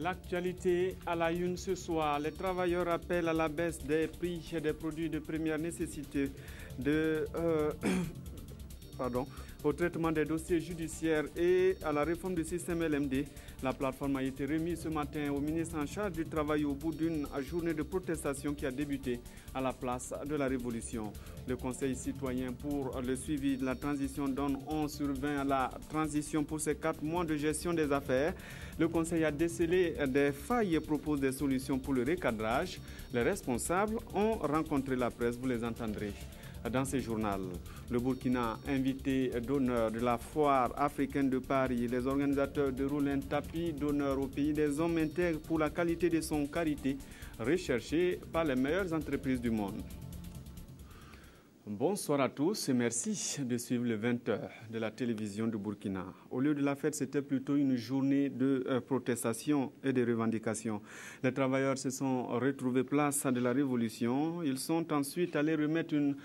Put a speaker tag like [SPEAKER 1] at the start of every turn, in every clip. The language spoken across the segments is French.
[SPEAKER 1] L'actualité à la une ce soir. Les travailleurs appellent à la baisse des prix des produits de première nécessité au traitement des dossiers judiciaires et à la réforme du système LMD. La plateforme a été remise ce matin au ministre en charge du Travail au bout d'une journée de protestation qui a débuté à la place de la Révolution. Le Conseil citoyen pour le suivi de la transition donne 11 sur 20 à la transition pour ces 4 mois de gestion des affaires. Le Conseil a décelé des failles et propose des solutions pour le recadrage. Les responsables ont rencontré la presse, vous les entendrez dans ce journal. Le Burkina, invité d'honneur de la foire africaine de Paris, les organisateurs déroulent un tapis d'honneur au pays des hommes intègres pour la qualité de son karité, recherché par les meilleures entreprises du monde. Bonsoir à tous et merci de suivre le 20h de la télévision du Burkina. Au lieu de la fête, c'était plutôt une journée de protestation et de revendication. Les travailleurs se sont retrouvés place de la Révolution. Ils sont ensuite allés remettre une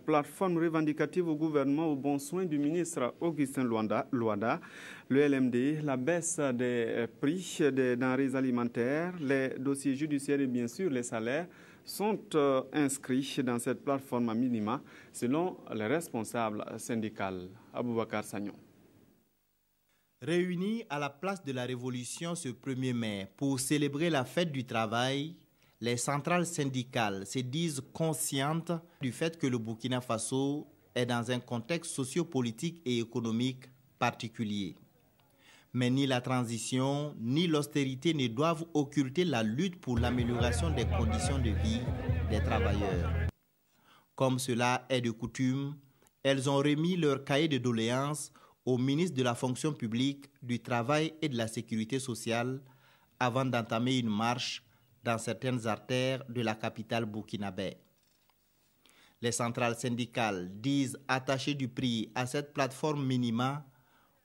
[SPEAKER 1] plateforme revendicative au gouvernement au bon soin du ministre Augustin Loada. Le LMD, la baisse des prix des denrées alimentaires, les dossiers judiciaires et bien sûr les salaires sont inscrits dans cette plateforme à minima, selon les responsables syndicaux. Aboubakar Sagnon.
[SPEAKER 2] Réunis à la place de la Révolution ce 1er mai pour célébrer la fête du travail, les centrales syndicales se disent conscientes du fait que le Burkina Faso est dans un contexte sociopolitique et économique particulier. Mais ni la transition ni l'austérité ne doivent occulter la lutte pour l'amélioration des conditions de vie des travailleurs. Comme cela est de coutume, elles ont remis leur cahier de doléances au ministre de la Fonction publique, du Travail et de la Sécurité sociale avant d'entamer une marche dans certaines artères de la capitale burkinabé. Les centrales syndicales disent attacher du prix à cette plateforme minima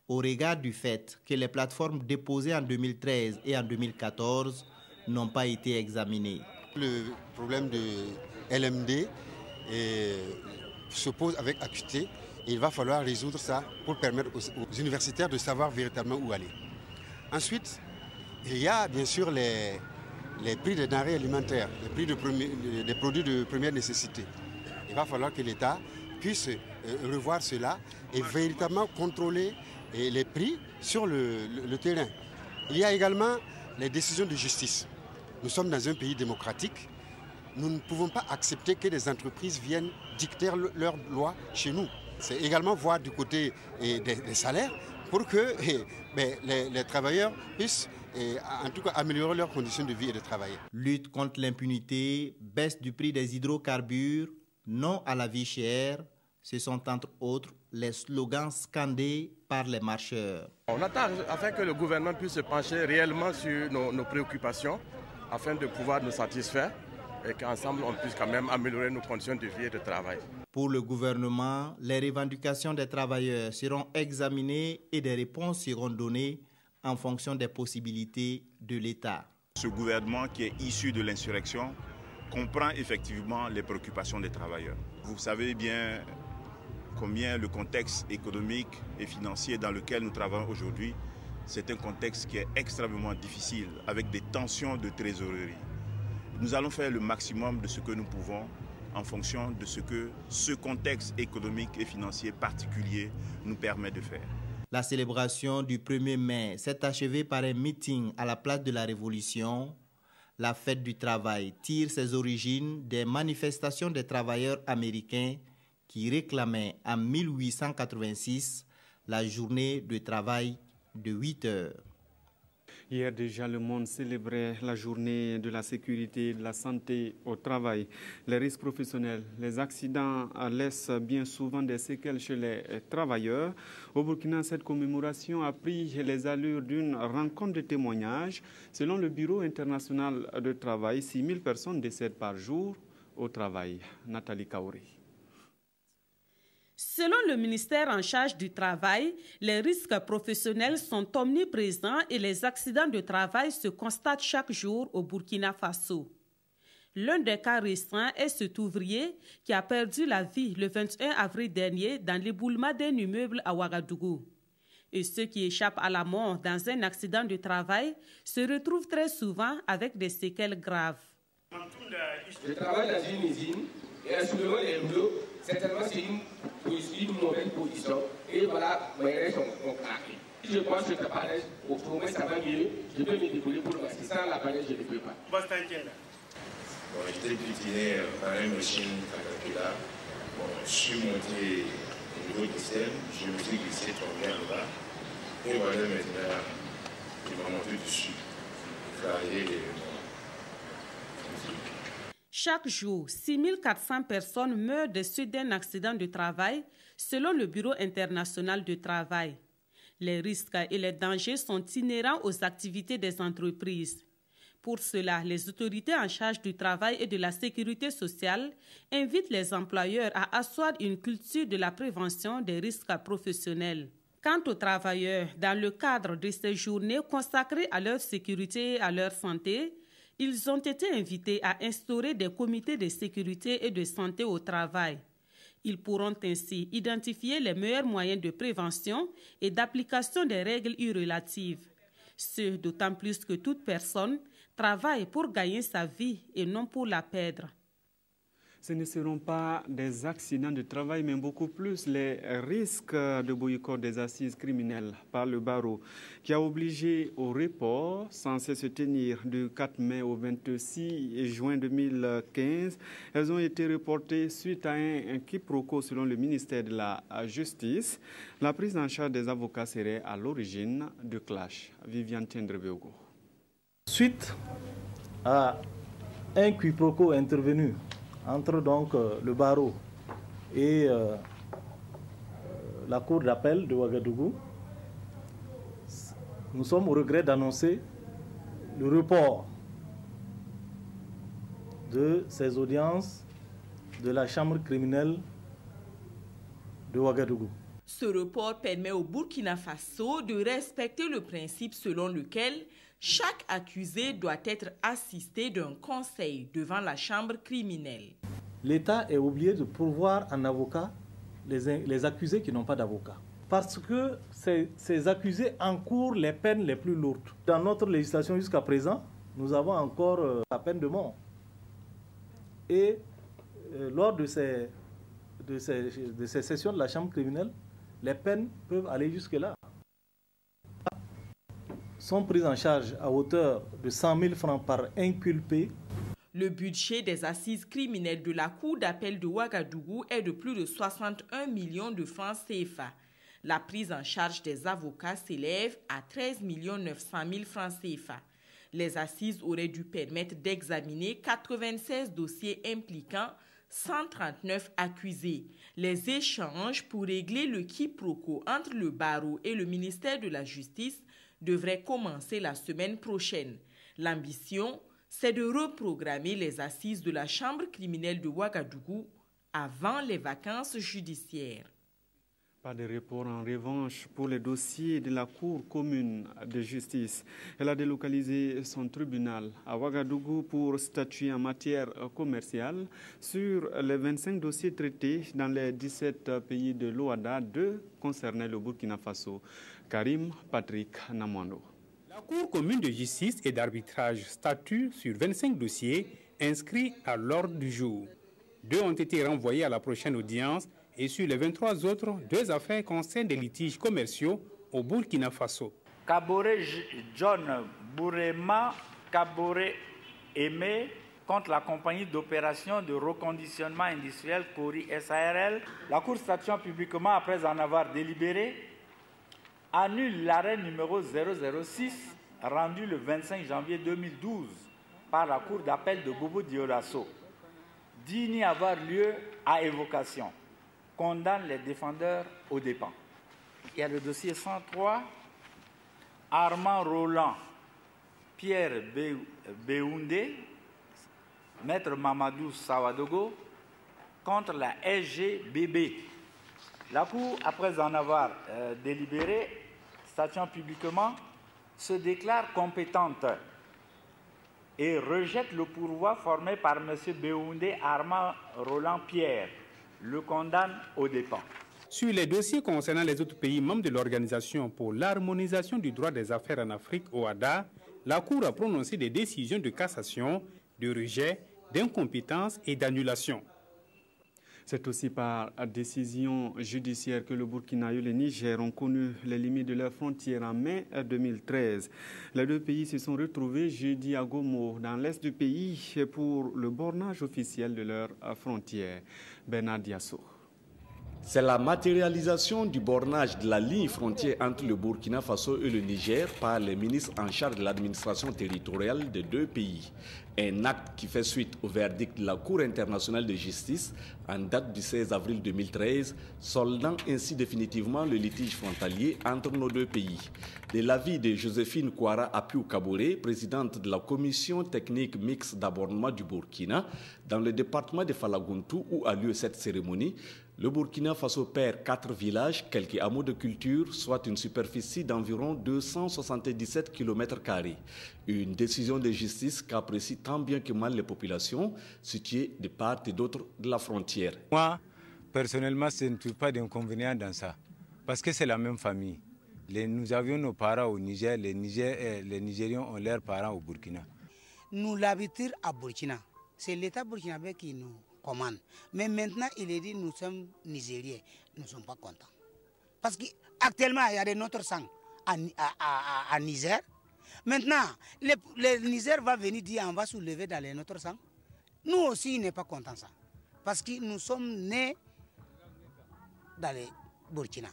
[SPEAKER 2] au regard du fait que les plateformes déposées en 2013 et en 2014 n'ont pas été examinées.
[SPEAKER 3] Le problème de LMD se pose avec acuité et il va falloir résoudre ça pour permettre aux universitaires de savoir véritablement où aller. Ensuite, il y a bien sûr les prix des denrées alimentaires, les prix des produits de première nécessité. Il va falloir que l'État puisse revoir cela et véritablement contrôler les prix sur le terrain. Il y a également les décisions de justice. Nous sommes dans un pays démocratique. Nous ne pouvons pas accepter que des entreprises viennent dicter leurs lois chez nous. C'est également voir du côté des salaires pour que les travailleurs puissent en tout cas améliorer leurs conditions de vie et de travail.
[SPEAKER 2] Lutte contre l'impunité, baisse du prix des hydrocarbures, non à la vie chère, ce sont entre autres les slogans scandés par les marcheurs.
[SPEAKER 4] On attend afin que le gouvernement puisse se pencher réellement sur nos préoccupations afin de pouvoir nous satisfaire et qu'ensemble on puisse quand même améliorer nos conditions de vie et de travail.
[SPEAKER 2] Pour le gouvernement, les revendications des travailleurs seront examinées et des réponses seront données en fonction des possibilités de l'État.
[SPEAKER 5] Ce gouvernement qui est issu de l'insurrection comprend effectivement les préoccupations des travailleurs. Vous savez bien combien le contexte économique et financier dans lequel nous travaillons aujourd'hui, c'est un contexte qui est extrêmement difficile, avec des tensions de trésorerie. Nous allons faire le maximum de ce que nous pouvons en fonction de ce que ce contexte économique et financier particulier nous permet de faire.
[SPEAKER 2] La célébration du 1er mai s'est achevée par un meeting à la place de la Révolution. La fête du travail tire ses origines des manifestations des travailleurs américains qui réclamait en 1886 la journée de travail de 8 heures.
[SPEAKER 1] Hier déjà, le monde célébrait la journée de la sécurité et de la santé au travail. Les risques professionnels, les accidents laissent bien souvent des séquelles chez les travailleurs. Au Burkina, cette commémoration a pris les allures d'une rencontre de témoignages. Selon le Bureau international de travail, 6 000 personnes décèdent par jour au travail. Nathalie Kaouri.
[SPEAKER 6] Selon le ministère en charge du travail, les risques professionnels sont omniprésents et les accidents de travail se constatent chaque jour au Burkina Faso. L'un des cas récents est cet ouvrier qui a perdu la vie le 21 avril dernier dans l'éboulement d'un immeuble à Ouagadougou. Et ceux qui échappent à la mort dans un accident de travail se retrouvent très souvent avec des séquelles graves.
[SPEAKER 7] Je travaille dans une usine et un soulèvement des rouleaux, certainement c'est une mauvaise position. Et voilà, mes restes sont craqués. Si je pense que au moins ça va mieux, je peux me débrouiller pour parce que sans la palette, je ne peux pas.
[SPEAKER 8] Bon, j'étais butiné par une machine Caterpillar. Bon, je suis monté au niveau du système, je me suis glissé tombé en bas. Et voilà maintenant, il m'a monté dessus.
[SPEAKER 6] Chaque jour, 6400 personnes meurent des suites d'un accident de travail, selon le Bureau international du travail. Les risques et les dangers sont inhérents aux activités des entreprises. Pour cela, les autorités en charge du travail et de la sécurité sociale invitent les employeurs à asseoir une culture de la prévention des risques professionnels. Quant aux travailleurs, dans le cadre de ces journées consacrées à leur sécurité et à leur santé, ils ont été invités à instaurer des comités de sécurité et de santé au travail. Ils pourront ainsi identifier les meilleurs moyens de prévention et d'application des règles relatives. Ce d'autant plus que toute personne travaille pour gagner sa vie et non pour la perdre.
[SPEAKER 1] Ce ne seront pas des accidents de travail, mais beaucoup plus les risques de boycott des assises criminelles par le barreau, qui a obligé au report censé se tenir du 4 mai au 26 juin 2015. Elles ont été reportées suite à un quiproquo selon le ministère de la Justice. La prise en charge des avocats serait à l'origine du clash. Viviane Tendrebeogo.
[SPEAKER 9] Suite à un quiproquo intervenu entre donc le barreau et la cour d'appel de Ouagadougou, nous sommes au regret d'annoncer le report de ces audiences de la chambre criminelle de Ouagadougou.
[SPEAKER 10] Ce report permet au Burkina Faso de respecter le principe selon lequel chaque accusé doit être assisté d'un conseil devant la chambre criminelle.
[SPEAKER 9] L'État est obligé de pourvoir en avocat les accusés qui n'ont pas d'avocat. Parce que ces accusés encourent les peines les plus lourdes. Dans notre législation jusqu'à présent, nous avons encore la peine de mort. Et lors de ces sessions de la chambre criminelle, les peines peuvent aller jusque-là. Sont prises en charge à hauteur de 100 000 francs par inculpé.
[SPEAKER 10] Le budget des assises criminelles de la Cour d'appel de Ouagadougou est de plus de 61 millions de francs CFA. La prise en charge des avocats s'élève à 13 900 000 francs CFA. Les assises auraient dû permettre d'examiner 96 dossiers impliquant 139 accusés. Les échanges pour régler le quiproquo entre le barreau et le ministère de la Justice devrait commencer la semaine prochaine. L'ambition, c'est de reprogrammer les assises de la chambre criminelle de Ouagadougou avant les vacances judiciaires.
[SPEAKER 1] Pas de report en revanche pour les dossiers de la Cour commune de justice. Elle a délocalisé son tribunal à Ouagadougou pour statuer en matière commerciale sur les 25 dossiers traités dans les 17 pays de l'OADA. 2 concernaient le Burkina Faso. Karim Patrick Namwando.
[SPEAKER 11] La Cour commune de justice et d'arbitrage statue sur 25 dossiers inscrits à l'ordre du jour. 2 ont été renvoyés à la prochaine audience et sur les 23 autres, 2 affaires concernent des litiges commerciaux au Burkina Faso.
[SPEAKER 12] Kabore John Bourema Kabore Aimé contre la compagnie d'opération de reconditionnement industriel Cori SARL. La Cour statuant publiquement après en avoir délibéré annule l'arrêt numéro 006 rendu le 25 janvier 2012 par la Cour d'appel de Bobo Dioulasso, dit n'y avoir lieu à évocation, condamne les défendeurs aux dépens. Il y a le dossier 103, Armand Roland, Pierre Béoundé, Maître Mamadou Sawadogo, contre la SGBB. La Cour, après en avoir délibéré, statuant publiquement, se déclare compétente et rejette le pourvoi formé par M. Béoundé Armand Roland Pierre, le condamne aux dépens.
[SPEAKER 11] Sur les dossiers concernant les autres pays membres de l'Organisation pour l'harmonisation du droit des affaires en Afrique, OHADA, la Cour a prononcé des décisions de cassation, de rejet, d'incompétence et d'annulation.
[SPEAKER 1] C'est aussi par décision judiciaire que le Burkina et le Niger ont connu les limites de leurs frontières en mai 2013. Les deux pays se sont retrouvés jeudi à Gomo, dans l'est du pays, pour le bornage officiel de leurs frontières. Bernard Diasso.
[SPEAKER 13] C'est la matérialisation du bornage de la ligne frontière entre le Burkina Faso et le Niger par les ministres en charge de l'administration territoriale des deux pays. Un acte qui fait suite au verdict de la Cour internationale de justice en date du 16 avril 2013, soldant ainsi définitivement le litige frontalier entre nos deux pays. De l'avis de Joséphine Kouara Apiou-Kaboré, présidente de la commission technique mixte d'abordement du Burkina, dans le département de Falagountou où a lieu cette cérémonie, le Burkina Faso perd 4 villages, quelques hameaux de culture, soit une superficie d'environ 277 km². Une décision de justice qu'apprécient tant bien que mal les populations situées de part et d'autre de la frontière.
[SPEAKER 14] Moi, personnellement, je ne trouve pas d'inconvénient dans ça, parce que c'est la même famille. Nous avions nos parents au Niger, les Nigériens ont leurs parents au Burkina.
[SPEAKER 15] Nous l'habitons à Burkina. C'est l'État burkinabé qui nous commande. Mais maintenant, il est dit nous sommes Nigériens. Nous ne sommes pas contents. Parce qu'actuellement, il y a de notre sang à Niger. Maintenant, le Niger va venir dire on va soulever dans notre sang. Nous aussi, on n'est pas contents ça. Parce que nous sommes nés dans le Burkina.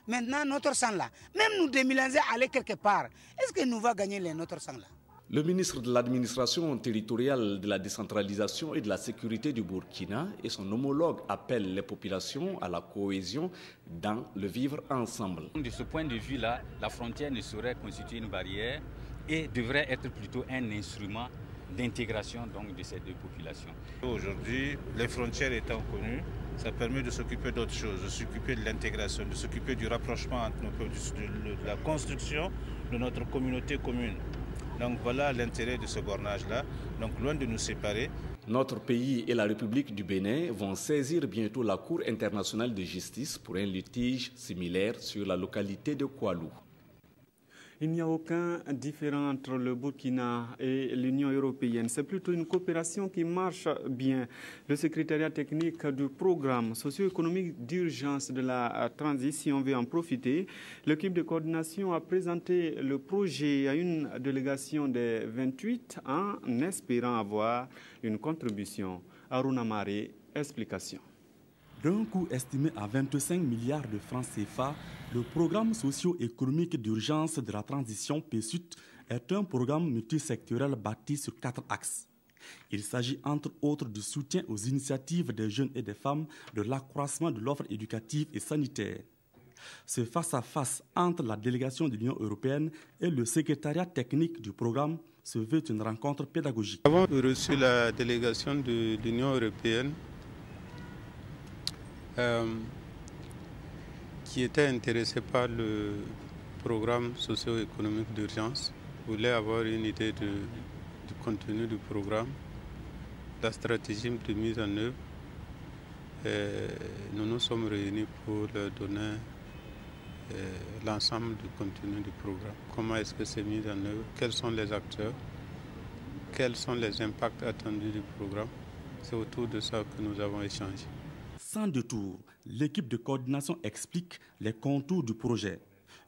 [SPEAKER 15] Maintenant, notre sang là, même nous déménager, aller quelque part, est-ce que nous va gagner notre sang là?
[SPEAKER 13] Le ministre de l'administration territoriale, de la décentralisation et de la sécurité du Burkina et son homologue appellent les populations à la cohésion dans le vivre ensemble.
[SPEAKER 16] De ce point de vue-là, la frontière ne saurait constituer une barrière et devrait être plutôt un instrument d'intégration de ces deux populations.
[SPEAKER 17] Aujourd'hui, les frontières étant connues, ça permet de s'occuper d'autres choses, de s'occuper de l'intégration, de s'occuper du rapprochement entre nos peuples, de la construction de notre communauté commune. Donc voilà l'intérêt de ce bornage-là, donc loin de nous séparer.
[SPEAKER 13] Notre pays et la République du Bénin vont saisir bientôt la Cour internationale de justice pour un litige similaire sur la localité de Koualou.
[SPEAKER 1] Il n'y a aucun différent entre le Burkina et l'Union européenne. C'est plutôt une coopération qui marche bien. Le secrétariat technique du programme socio-économique d'urgence de la transition veut en profiter. L'équipe de coordination a présenté le projet à une délégation des 28 en espérant avoir une contribution. Aruna Maré, explication.
[SPEAKER 18] D'un coût estimé à 25 milliards de francs CFA, le programme socio-économique d'urgence de la transition PSUT est un programme multisectoriel bâti sur 4 axes. Il s'agit entre autres du soutien aux initiatives des jeunes et des femmes, de l'accroissement de l'offre éducative et sanitaire. Ce face-à-face entre la délégation de l'Union européenne et le secrétariat technique du programme se veut une rencontre pédagogique.
[SPEAKER 19] Avant de reçu la délégation de l'Union européenne, qui était intéressé par le programme socio-économique d'urgence, voulait avoir une idée du contenu du programme, la stratégie de mise en œuvre. Et nous nous sommes réunis pour leur donner l'ensemble du contenu du programme. Comment est-ce que c'est mis en œuvre? Quels sont les acteurs? Quels sont les impacts attendus du programme? C'est autour de ça que nous avons échangé.
[SPEAKER 18] Sans détour, l'équipe de coordination explique les contours du projet.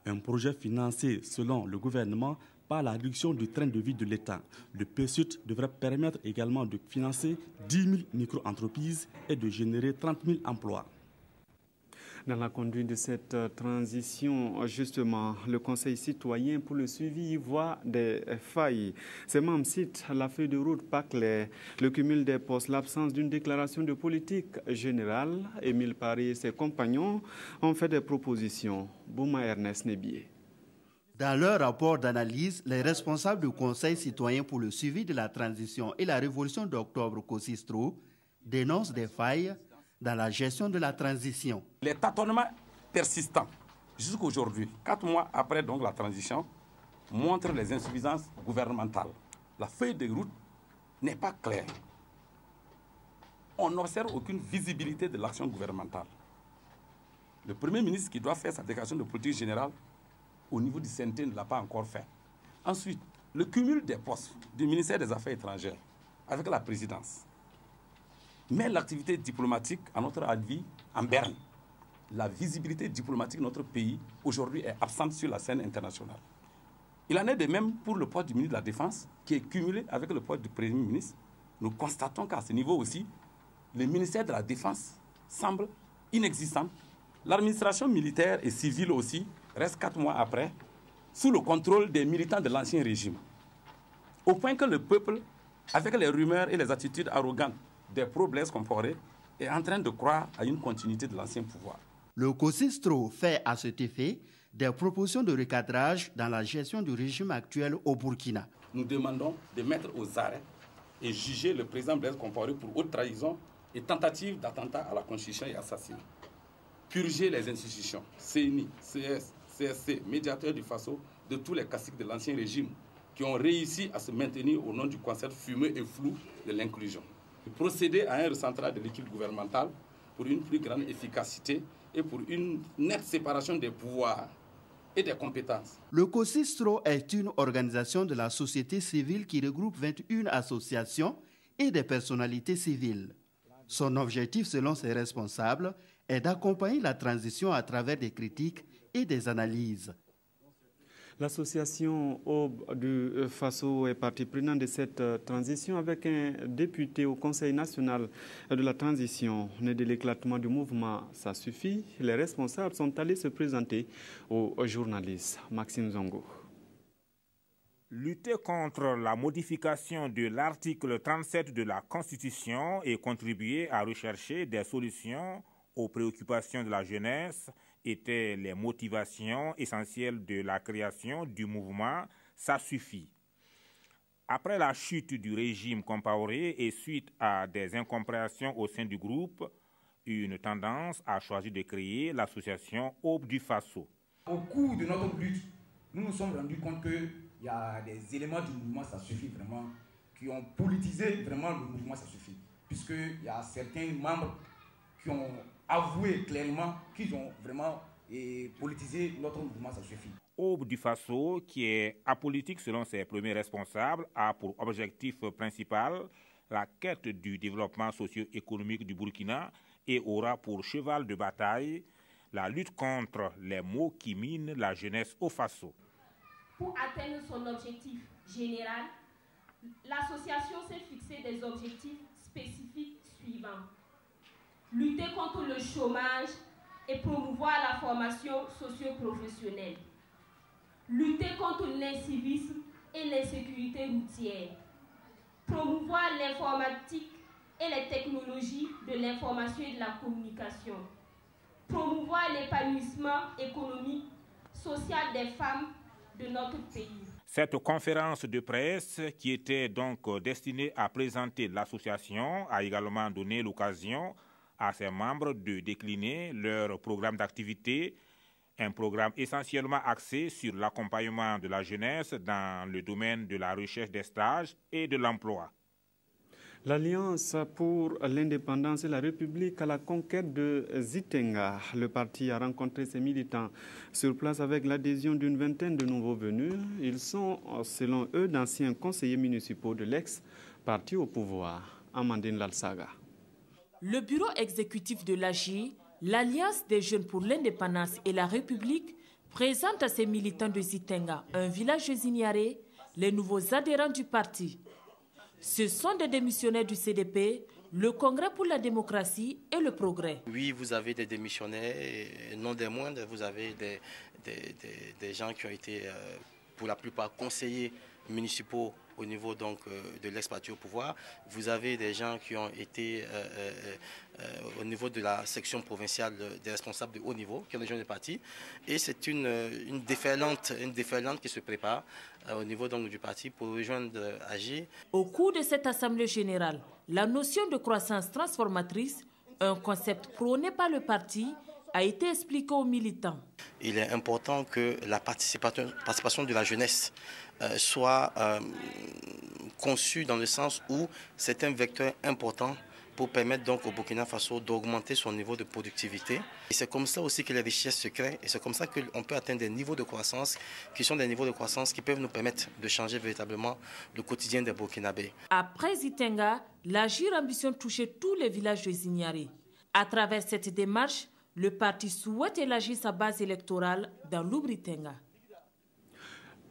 [SPEAKER 18] Un projet financé, selon le gouvernement, par la réduction du train de vie de l'État. Le PSUT devrait permettre également de financer 10 000 micro-entreprises et de générer 30 000 emplois.
[SPEAKER 1] Dans la conduite de cette transition, justement, le Conseil citoyen pour le suivi voit des failles. Ces membres citent la feuille de route pas claire, le cumul des postes, l'absence d'une déclaration de politique générale. Émile Paris et ses compagnons ont fait des propositions. Bouma Ernest Nebié.
[SPEAKER 20] Dans leur rapport d'analyse, les responsables du Conseil citoyen pour le suivi de la transition et la révolution d'octobre COSISTRO dénoncent des failles dans la gestion de la transition.
[SPEAKER 21] Les tâtonnements persistants jusqu'à aujourd'hui, 4 mois après donc la transition, montrent les insuffisances gouvernementales. La feuille de route n'est pas claire. On n'observe aucune visibilité de l'action gouvernementale. Le Premier ministre qui doit faire sa déclaration de politique générale au niveau du CNT ne l'a pas encore fait. Ensuite, le cumul des postes du ministère des Affaires étrangères avec la présidence met l'activité diplomatique, à notre avis, en berne. La visibilité diplomatique de notre pays aujourd'hui est absente sur la scène internationale. Il en est de même pour le poste du ministre de la Défense qui est cumulé avec le poste du Premier ministre. Nous constatons qu'à ce niveau aussi, le ministère de la Défense semble inexistant. L'administration militaire et civile aussi reste 4 mois après sous le contrôle des militants de l'ancien régime. Au point que le peuple, avec les rumeurs et les attitudes arrogantes des pro-Blaise Compaoré, est en train de croire à une continuité de l'ancien pouvoir.
[SPEAKER 20] Le COSISTRO fait à cet effet des propositions de recadrage dans la gestion du régime actuel au Burkina.
[SPEAKER 21] Nous demandons de mettre aux arrêts et juger le président Blaise Compaoré pour haute trahison et tentative d'attentat à la Constitution et assassinat. Purger les institutions, CENI, CS, CSC, médiateurs du FASO, de tous les caciques de l'ancien régime qui ont réussi à se maintenir au nom du concept fumeux et flou de l'inclusion. Procéder à un recentrage de l'équipe gouvernementale pour une plus grande efficacité et pour une nette séparation des pouvoirs et des compétences.
[SPEAKER 20] Le COSISTRO est une organisation de la société civile qui regroupe 21 associations et des personnalités civiles. Son objectif, selon ses responsables, est d'accompagner la transition à travers des critiques et des analyses.
[SPEAKER 1] L'association Aube du Faso est partie prenante de cette transition avec un député au Conseil national de la transition. Né de l'éclatement du mouvement, ça suffit. Les responsables sont allés se présenter aux journalistes. Maxime Zongo.
[SPEAKER 3] Lutter contre la modification de l'article 37 de la Constitution et contribuer à rechercher des solutions aux préoccupations de la jeunesse étaient les motivations essentielles de la création du mouvement Ça suffit. Après la chute du régime Compaoré et suite à des incompréhensions au sein du groupe, une tendance a choisi de créer l'association Aube du Faso.
[SPEAKER 22] Au cours de notre lutte, nous nous sommes rendus compte qu'il y a des éléments du mouvement Ça suffit vraiment qui ont politisé vraiment le mouvement Ça suffit. Puisqu'il y a certains membres qui ont avoué clairement qu'ils ont vraiment politisé notre mouvement Ça suffit.
[SPEAKER 3] Aube du Faso, qui est apolitique selon ses premiers responsables, a pour objectif principal la quête du développement socio-économique du Burkina et aura pour cheval de bataille la lutte contre les maux qui minent la jeunesse au Faso.
[SPEAKER 23] Pour atteindre son objectif général, l'association s'est fixé des objectifs spécifiques suivants. Lutter contre le chômage et promouvoir la formation socio-professionnelle. Lutter contre l'incivisme et l'insécurité routière. Promouvoir l'informatique et les technologies de l'information et de la communication. Promouvoir l'épanouissement économique, social des femmes de notre pays.
[SPEAKER 3] Cette conférence de presse, qui était donc destinée à présenter l'association, a également donné l'occasion à ses membres de décliner leur programme d'activité, un programme essentiellement axé sur l'accompagnement de la jeunesse dans le domaine de la recherche des stages et de l'emploi.
[SPEAKER 1] L'Alliance pour l'indépendance et la République à la conquête de Zitenga. Le parti a rencontré ses militants sur place avec l'adhésion d'une vingtaine de nouveaux venus. Ils sont, selon eux, d'anciens conseillers municipaux de l'ex-parti au pouvoir. Amandine Lalsaga.
[SPEAKER 6] Le bureau exécutif de l'AG, l'Alliance des jeunes pour l'indépendance et la République, présente à ses militants de Zitenga, un village de Zignaré, les nouveaux adhérents du parti. Ce sont des démissionnaires du CDP, le Congrès pour la démocratie et le progrès.
[SPEAKER 24] Oui, vous avez des démissionnaires, et non des moindres, vous avez des gens qui ont été, pour la plupart, conseillers municipaux au niveau donc, de l'ex-parti au pouvoir. Vous avez des gens qui ont été au niveau de la section provinciale des responsables de haut niveau, qui ont rejoint le parti. Et c'est une déferlante qui se prépare au niveau donc, du parti pour rejoindre AG.
[SPEAKER 6] Au cours de cette assemblée générale, la notion de croissance transformatrice, un concept prôné par le parti, a été expliqué aux militants.
[SPEAKER 24] Il est important que la participation de la jeunesse soit conçue dans le sens où c'est un vecteur important pour permettre donc au Burkina Faso d'augmenter son niveau de productivité. Et c'est comme ça aussi que les richesses se créent et c'est comme ça qu'on peut atteindre des niveaux de croissance qui sont des niveaux de croissance qui peuvent nous permettre de changer véritablement le quotidien des Burkinabés.
[SPEAKER 2] Après Zitenga, l'Agir ambitionne toucher tous les villages de Zignari. À travers cette démarche, le parti souhaite élargir sa base électorale dans l'Oubri-Tenga.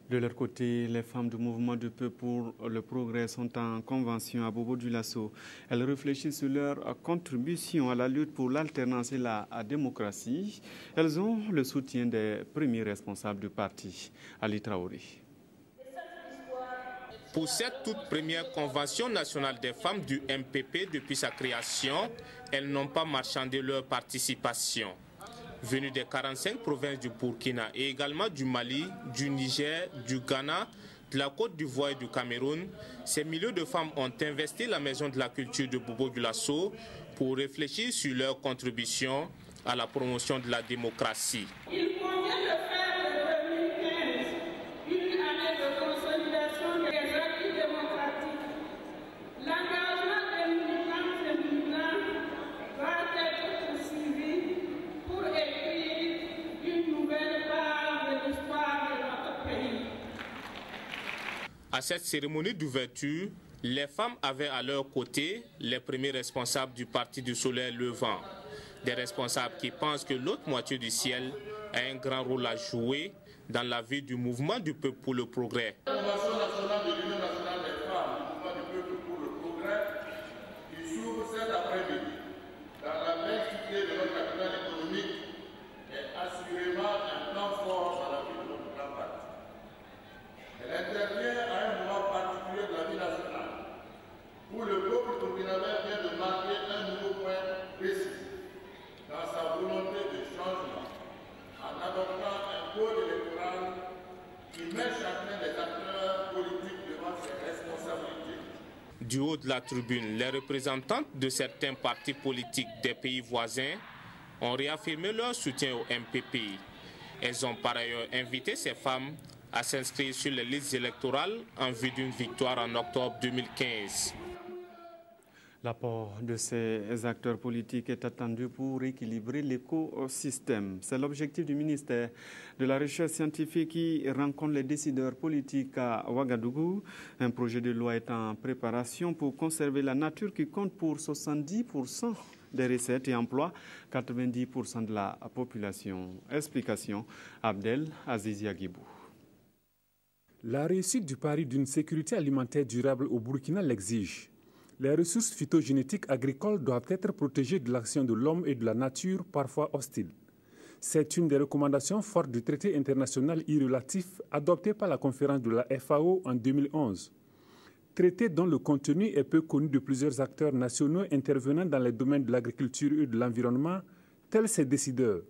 [SPEAKER 1] De leur côté, les femmes du mouvement du peuple pour le progrès sont en convention à Bobo-Dioulasso. Elles réfléchissent sur leur contribution à la lutte pour l'alternance et la démocratie. Elles ont le soutien des premiers responsables du parti, Ali Traoré.
[SPEAKER 3] Pour cette toute première convention nationale des femmes du MPP depuis sa création, elles n'ont pas marchandé leur participation. Venues des 45 provinces du Burkina et également du Mali, du Niger, du Ghana, de la Côte d'Ivoire et du Cameroun, ces milliers de femmes ont investi la maison de la culture de Bobo-Dioulasso pour réfléchir sur leur contribution à la promotion de la démocratie.
[SPEAKER 4] Il convient de faire de 2015 une année de consolidation des acquis démocratiques. L'engagement des militantes et militants va être poursuivi pour écrire une nouvelle page de l'histoire de notre pays.
[SPEAKER 3] À cette cérémonie d'ouverture, les femmes avaient à leur côté les premiers responsables du Parti du Soleil Levant. Des responsables qui pensent que l'autre moitié du ciel a un grand rôle à jouer dans la vie du mouvement du peuple pour le progrès.
[SPEAKER 5] La Convention nationale de l'Union nationale des femmes, du mouvement du peuple pour le progrès, qui s'ouvre cet après-midi dans la main située de notre capital économique, est assurément un plan fort dans la vie de notre grand parti. Elle intervient à un moment particulier de la vie nationale, où le peuple burkinabé vient de marquer un nouveau point précis dans sa volonté de changement, en adoptant un code électoral qui met chacun des acteurs politiques devant ses responsabilités.
[SPEAKER 3] Du haut de la tribune, les représentantes de certains partis politiques des pays voisins ont réaffirmé leur soutien au MPP. Elles ont par ailleurs invité ces femmes à s'inscrire sur les listes électorales en vue d'une victoire en octobre 2015.
[SPEAKER 1] L'apport de ces acteurs politiques est attendu pour équilibrer l'écosystème. C'est l'objectif du ministère de la Recherche scientifique qui rencontre les décideurs politiques à Ouagadougou. Un projet de loi est en préparation pour conserver la nature qui compte pour 70% des recettes et emploie 90% de la population. Explication, Abdel Aziz Yagibou.
[SPEAKER 7] La réussite du pari d'une sécurité alimentaire durable au Burkina l'exige. Les ressources phytogénétiques agricoles doivent être protégées de l'action de l'homme et de la nature, parfois hostiles. C'est une des recommandations fortes du traité international irrelatif adopté par la conférence de la FAO en 2011. Traité dont le contenu est peu connu de plusieurs acteurs nationaux intervenant dans les domaines de l'agriculture et de l'environnement, tels ces décideurs.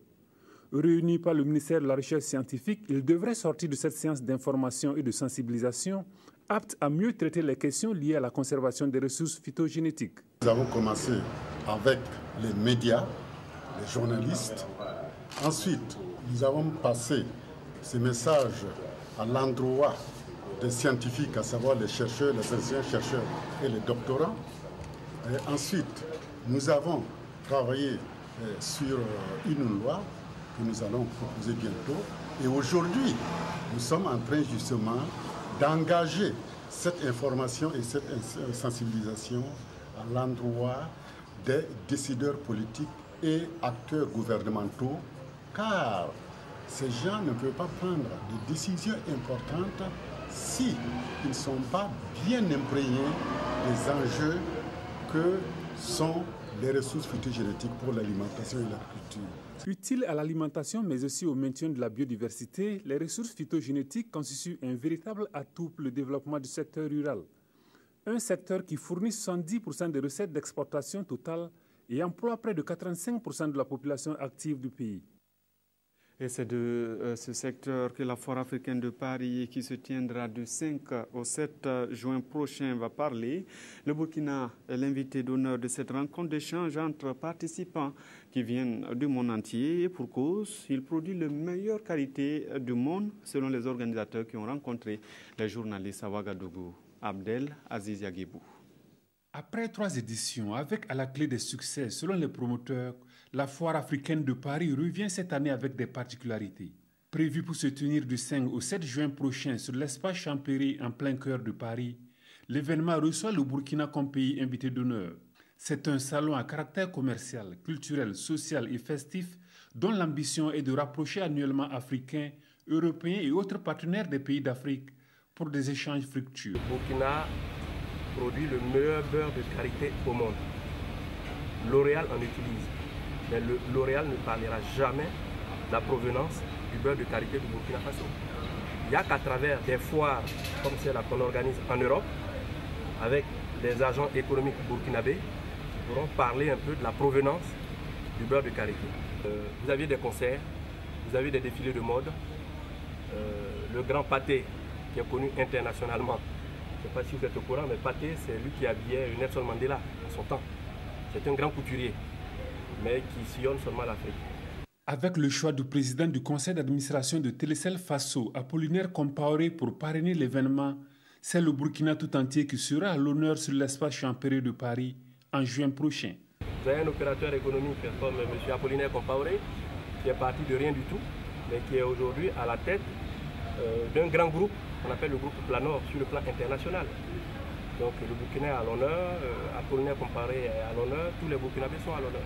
[SPEAKER 7] Réunis par le ministère de la Recherche scientifique, ils devraient sortir de cette séance d'information et de sensibilisation apte à mieux traiter les questions liées à la conservation des ressources phytogénétiques.
[SPEAKER 25] Nous avons commencé avec les médias, les journalistes. Ensuite, nous avons passé ces messages à l'endroit des scientifiques, à savoir les chercheurs, les anciens chercheurs et les doctorants. Et ensuite, nous avons travaillé sur une loi que nous allons proposer bientôt. Et aujourd'hui, nous sommes en train justement d'engager cette information et cette sensibilisation à l'endroit des décideurs politiques et acteurs gouvernementaux, car ces gens ne peuvent pas prendre des décisions importantes s'ils ne sont pas bien imprégnés des enjeux que sont les ressources phytogénétiques pour l'alimentation et l'agriculture.
[SPEAKER 7] Utiles à l'alimentation mais aussi au maintien de la biodiversité, les ressources phytogénétiques constituent un véritable atout pour le développement du secteur rural. Un secteur qui fournit 70% des recettes d'exportation totale et emploie près de 85% de la population active du pays.
[SPEAKER 1] Et c'est de ce secteur que la Foire africaine de Paris, qui se tiendra du 5 au 7 juin prochain, va parler. Le Burkina est l'invité d'honneur de cette rencontre d'échange entre participants qui viennent du monde entier. Et pour cause, il produit la meilleure qualité du monde, selon les organisateurs qui ont rencontré les journalistes à Ouagadougou. Abdel Aziz Yagibou.
[SPEAKER 7] Après 3 éditions, avec à la clé des succès selon les promoteurs, la Foire africaine de Paris revient cette année avec des particularités. Prévue pour se tenir du 5 au 7 juin prochain sur l'espace Champéry en plein cœur de Paris, l'événement reçoit le Burkina comme pays invité d'honneur. C'est un salon à caractère commercial, culturel, social et festif dont l'ambition est de rapprocher annuellement Africains, Européens et autres partenaires des pays d'Afrique pour des échanges fructueux.
[SPEAKER 8] Burkina produit le meilleur beurre de karité au monde. L'Oréal en utilise, mais L'Oréal ne parlera jamais de la provenance du beurre de karité du Burkina Faso. Il n'y a qu'à travers des foires comme celle qu'on organise en Europe, avec des agents économiques burkinabés, qui pourront parler un peu de la provenance du beurre de karité. Vous aviez des concerts, vous avez des défilés de mode, le grand Pathé qui est connu internationalement. Je ne sais pas si vous êtes au courant, mais Pathé, c'est lui qui habillait Nelson Mandela en son temps. C'est un grand couturier, mais qui sillonne seulement l'Afrique.
[SPEAKER 7] Avec le choix du président du conseil d'administration de Télécel Faso, Apollinaire Compaoré, pour parrainer l'événement, c'est le Burkina tout entier qui sera à l'honneur sur l'espace Champéry de Paris en juin prochain.
[SPEAKER 8] Vous avez un opérateur économique comme M. Apollinaire Compaoré, qui est parti de rien du tout, mais qui est aujourd'hui à la tête d'un grand groupe qu'on appelle le groupe Planor sur le plan international. Donc le Burkina est à l'honneur, Apollinaire Compaoré est à l'honneur, tous les Burkinabés sont à l'honneur.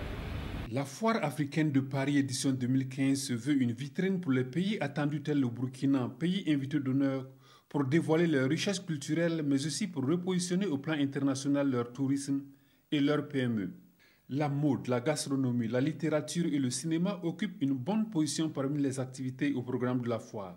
[SPEAKER 7] La Foire africaine de Paris édition 2015 se veut une vitrine pour les pays attendus tels le Burkina, pays invité d'honneur, pour dévoiler leurs richesses culturelles, mais aussi pour repositionner au plan international leur tourisme et leur PME. La mode, la gastronomie, la littérature et le cinéma occupent une bonne position parmi les activités au programme de la foire.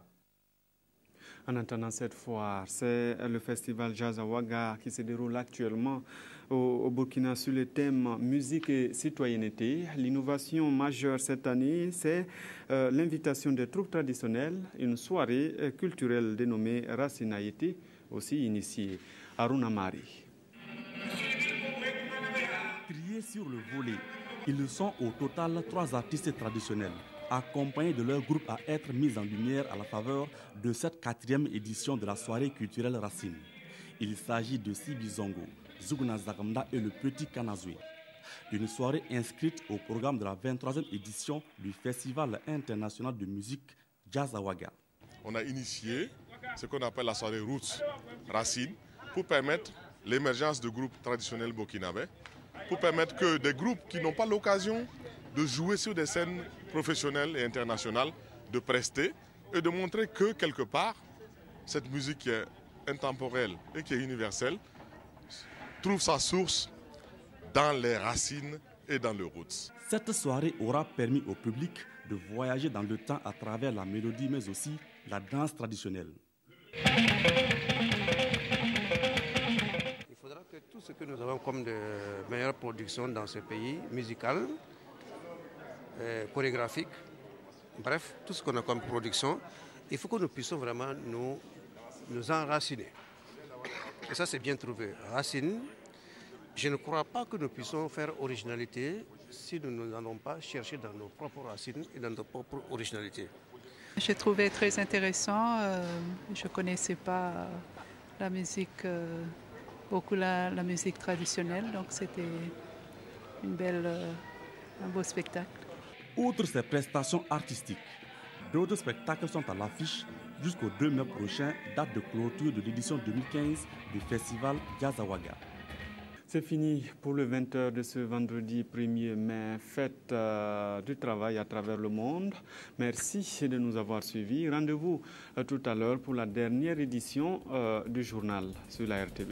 [SPEAKER 1] En attendant cette foire, c'est le festival Jazz Awaga qui se déroule actuellement au Burkina sur le thème musique et citoyenneté. L'innovation majeure cette année, c'est l'invitation des troupes traditionnelles, une soirée culturelle dénommée Racinaïté, aussi initiée. Aruna Mari.
[SPEAKER 18] Triés sur le volet, ils sont au total 3 artistes traditionnels, accompagnés de leur groupe à être mis en lumière à la faveur de cette 4e édition de la soirée culturelle Racine. Il s'agit de Sibi Zongo, Zugna Zagamda et le Petit Kanazoué. Une soirée inscrite au programme de la 23e édition du Festival international de musique Jazz Awaga.
[SPEAKER 9] On a initié ce qu'on appelle la soirée Roots Racine pour permettre l'émergence de groupes traditionnels burkinabés, pour permettre que des groupes qui n'ont pas l'occasion de jouer sur des scènes professionnelles et internationales, de prester et de montrer que quelque part, cette musique qui est intemporelle et qui est universelle trouve sa source dans les racines et dans le roots.
[SPEAKER 18] Cette soirée aura permis au public de voyager dans le temps à travers la mélodie mais aussi la danse traditionnelle.
[SPEAKER 10] Il faudra que tout ce que nous avons comme de meilleures productions dans ce pays, musicales, chorégraphiques, bref, tout ce qu'on a comme production, il faut que nous puissions vraiment nous enraciner. Et ça, c'est bien trouvé. Racine, je ne crois pas que nous puissions faire originalité si nous n'allons pas chercher dans nos propres racines et dans nos propres originalités.
[SPEAKER 11] J'ai trouvé très intéressant. Je ne connaissais pas la musique, beaucoup la musique traditionnelle, donc c'était un beau spectacle.
[SPEAKER 18] Outre ces prestations artistiques, d'autres spectacles sont à l'affiche jusqu'au 2 mai prochain, date de clôture de l'édition 2015 du festival Jazz Awaga.
[SPEAKER 1] C'est fini pour le 20h de ce vendredi 1er mai, fête du travail à travers le monde. Merci de nous avoir suivis. Rendez-vous tout à l'heure pour la dernière édition du journal sur la RTB.